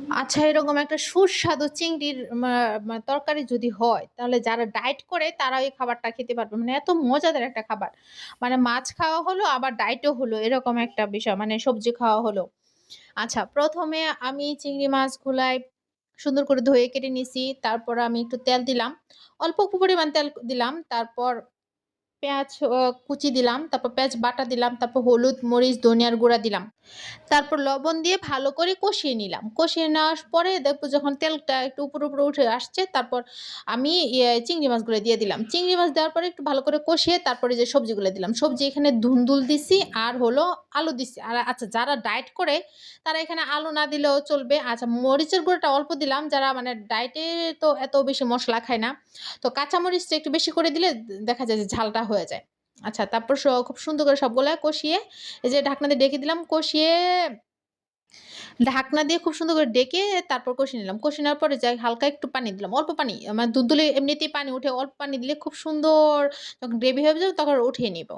আচ্ছা, এরকম একটা সুস্বাদু চিংড়ির তরকারি যদি হয়, তাহলে যারা ডায়েট করে তারা এই খাবারটা খেতে পারবে। মানে এত মজাদার একটা খাবার। মানে মাছ খাওয়া হলো আবার ডায়েটও হলো এরকম একটা বিষয়। মানে সবজি খাওয়া হলো। আচ্ছা, ১ম এ আমি চিংড়ি মাছগুলাই সুন্দর করে ধুয়ে কেটে নিছি। তারপর আমি একটু তেল দিলাম। অল্প পরিমাণ তেল দিলাম। তারপর পেঁয়াজ কুচি দিলাম, তারপর পেঁয়াজ বাটা দিলাম, তারপর হলুদ, মরিচ, ধনিয়ার গুঁড়া দিলাম। তারপর লবণ দিয়ে ভালো করে কষিয়ে নিলাম। কষিয়ে নেওয়ার পরে দেখবো যখন তেলটা একটু উপরে উঠে আসছে, তারপর আমি চিংড়ি মাছগুলো দিয়ে দিলাম। চিংড়ি মাছ দেওয়ার পরে একটু ভালো করে কষিয়ে তারপরে যে সবজিগুলো দিলাম। সবজি এখানে ধুন্দুল দিছি আর হলো আলু দিছি। আর আচ্ছা, যারা ডায়েট করে তারা এখানে আলু না দিলেও চলবে। আচ্ছা, মরিচের গুঁড়োটা অল্প দিলাম। যারা মানে ডায়েটে তো এত বেশি মসলা খায় না। তো কাঁচা মরিচটা একটু বেশি করে দিলে দেখা যায় যে ঝালটা হয়ে যায়। আচ্ছা, তারপর খুব সুন্দর করে সবগুলা কষিয়ে এই যে ঢাকনা দিয়ে ডেকে দিলাম। কষিয়ে ঢাকনা দিয়ে খুব সুন্দর করে ডেকে তারপর কষিয়ে নিলাম। কষিয়ে নেওয়ার পরে যাই হালকা একটু পানি দিলাম। অল্প পানি। মানে দুধ দিলে এমনিতেই পানি উঠে, অল্প পানি দিলে খুব সুন্দর যখন গ্রেভি হয়ে যাবে তখন উঠিয়ে নিব।